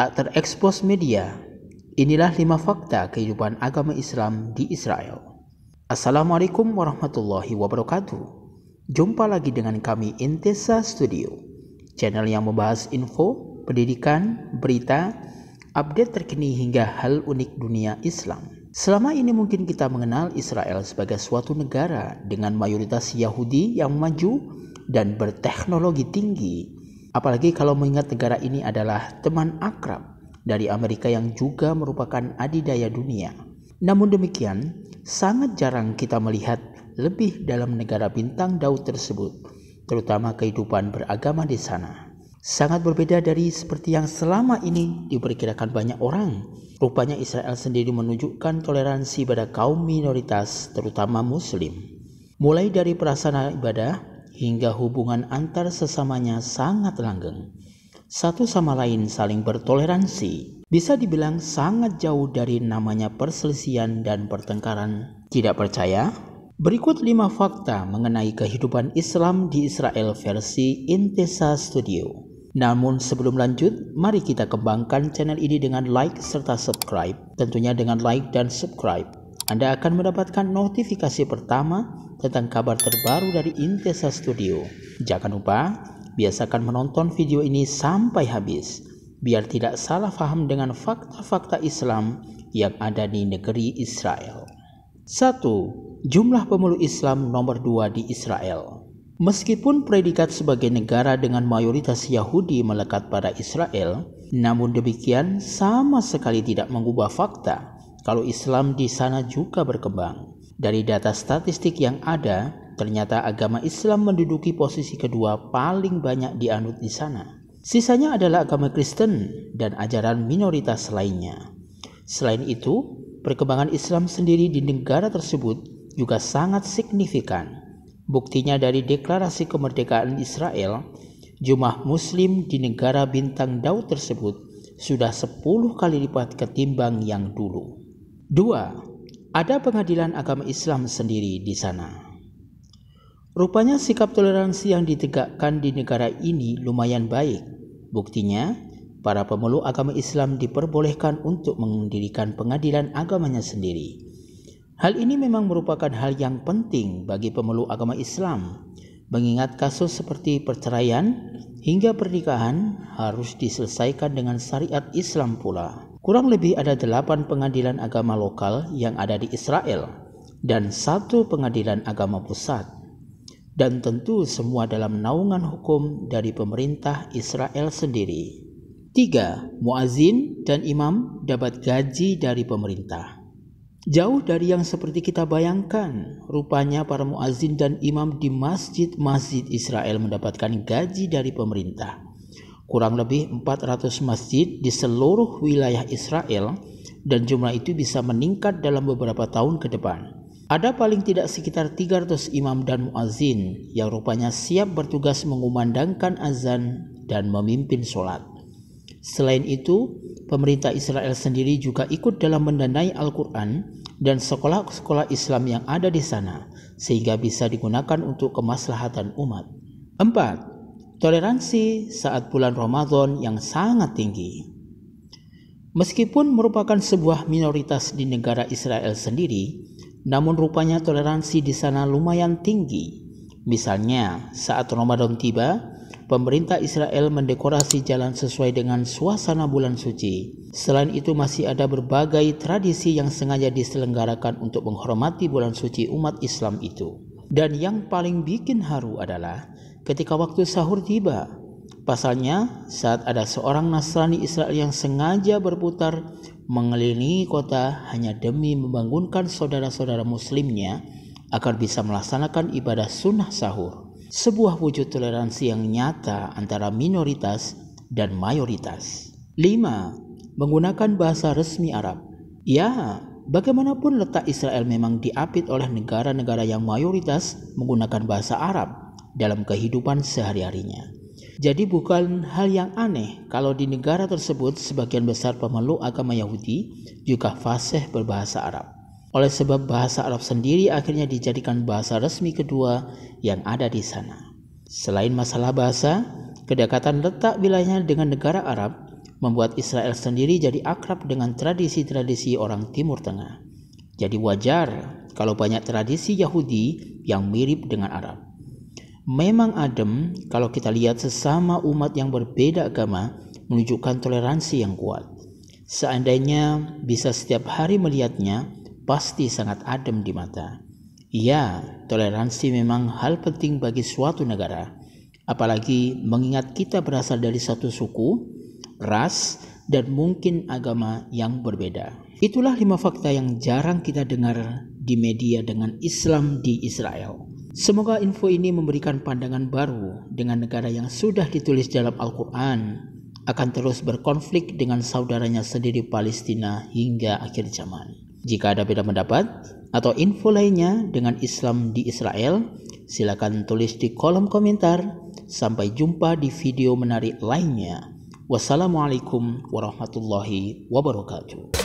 Tak terekspos media. Inilah 5 fakta kehidupan agama Islam di Israel. Assalamualaikum warahmatullahi wabarakatuh. Jumpa lagi dengan kami Intesa Studio, channel yang membahas info, pendidikan, berita, update terkini hingga hal unik dunia Islam. Selama ini mungkin kita mengenal Israel sebagai suatu negara dengan mayoritas Yahudi yang maju dan berteknologi tinggi. Apalagi kalau mengingat negara ini adalah teman akrab dari Amerika yang juga merupakan adidaya dunia. Namun demikian, sangat jarang kita melihat lebih dalam negara bintang Daud tersebut, terutama kehidupan beragama di sana. Sangat berbeda dari seperti yang selama ini diperkirakan banyak orang. Rupanya Israel sendiri menunjukkan toleransi pada kaum minoritas, terutama Muslim. Mulai dari prasarana ibadah hingga hubungan antar sesamanya sangat langgeng. Satu sama lain saling bertoleransi. Bisa dibilang sangat jauh dari namanya perselisihan dan pertengkaran. Tidak percaya? Berikut 5 fakta mengenai kehidupan Islam di Israel versi Intesa Studio. Namun sebelum lanjut, mari kita kembangkan channel ini dengan like serta subscribe. Tentunya dengan like dan subscribe, Anda akan mendapatkan notifikasi pertama tentang kabar terbaru dari Intesa Studio. Jangan lupa, biasakan menonton video ini sampai habis, biar tidak salah paham dengan fakta-fakta Islam yang ada di negeri Israel. 1. Jumlah pemeluk Islam nomor 2 di Israel. Meskipun predikat sebagai negara dengan mayoritas Yahudi melekat pada Israel, namun demikian sama sekali tidak mengubah fakta kalau Islam di sana juga berkembang. Dari data statistik yang ada, ternyata agama Islam menduduki posisi kedua paling banyak dianut di sana. Sisanya adalah agama Kristen dan ajaran minoritas lainnya. Selain itu, perkembangan Islam sendiri di negara tersebut juga sangat signifikan. Buktinya dari deklarasi kemerdekaan Israel, jumlah Muslim di negara bintang Daud tersebut sudah 10 kali lipat ketimbang yang dulu. 2. Ada pengadilan agama Islam sendiri di sana. Rupanya sikap toleransi yang ditegakkan di negara ini lumayan baik. Buktinya, para pemeluk agama Islam diperbolehkan untuk mendirikan pengadilan agamanya sendiri. Hal ini memang merupakan hal yang penting bagi pemeluk agama Islam, mengingat kasus seperti perceraian hingga pernikahan harus diselesaikan dengan syariat Islam pula. Kurang lebih ada 8 pengadilan agama lokal yang ada di Israel dan 1 pengadilan agama pusat. Dan tentu semua dalam naungan hukum dari pemerintah Israel sendiri. 3. Muazin dan imam dapat gaji dari pemerintah. Jauh dari yang seperti kita bayangkan, rupanya para muazin dan imam di masjid-masjid Israel mendapatkan gaji dari pemerintah. Kurang lebih 400 masjid di seluruh wilayah Israel, dan jumlah itu bisa meningkat dalam beberapa tahun ke depan. Ada paling tidak sekitar 300 imam dan muazin yang rupanya siap bertugas mengumandangkan azan dan memimpin sholat. Selain itu, pemerintah Israel sendiri juga ikut dalam mendanai Al-Quran dan sekolah-sekolah Islam yang ada di sana, sehingga bisa digunakan untuk kemaslahatan umat. 4. Toleransi saat bulan Ramadan yang sangat tinggi. Meskipun merupakan sebuah minoritas di negara Israel sendiri, namun rupanya toleransi di sana lumayan tinggi. Misalnya, saat Ramadan tiba, pemerintah Israel mendekorasi jalan sesuai dengan suasana bulan suci. Selain itu masih ada berbagai tradisi yang sengaja diselenggarakan untuk menghormati bulan suci umat Islam itu. Dan yang paling bikin haru adalah ketika waktu sahur tiba. Pasalnya, saat ada seorang Nasrani Israel yang sengaja berputar mengelilingi kota hanya demi membangunkan saudara-saudara muslimnya agar bisa melaksanakan ibadah sunnah sahur. Sebuah wujud toleransi yang nyata antara minoritas dan mayoritas. 5. Menggunakan bahasa resmi Arab. Ya, bagaimanapun letak Israel memang diapit oleh negara-negara yang mayoritas menggunakan bahasa Arab dalam kehidupan sehari-harinya. Jadi bukan hal yang aneh kalau di negara tersebut sebagian besar pemeluk agama Yahudi juga fasih berbahasa Arab. Oleh sebab bahasa Arab sendiri akhirnya dijadikan bahasa resmi kedua yang ada di sana. Selain masalah bahasa, kedekatan letak wilayahnya dengan negara Arab, membuat Israel sendiri jadi akrab dengan tradisi-tradisi orang Timur Tengah. Jadi wajar kalau banyak tradisi Yahudi yang mirip dengan Arab. Memang adem kalau kita lihat sesama umat yang berbeda agama menunjukkan toleransi yang kuat. Seandainya bisa setiap hari melihatnya, pasti sangat adem di mata. Ya, toleransi memang hal penting bagi suatu negara, apalagi mengingat kita berasal dari satu suku, ras, dan mungkin agama yang berbeda. Itulah 5 fakta yang jarang kita dengar di media dengan Islam di Israel. Semoga info ini memberikan pandangan baru dengan negara yang sudah ditulis dalam Al-Quran akan terus berkonflik dengan saudaranya sendiri Palestina hingga akhir zaman. Jika ada beda pendapat atau info lainnya dengan Islam di Israel, silakan tulis di kolom komentar. Sampai jumpa di video menarik lainnya. Wassalamualaikum warahmatullahi wabarakatuh.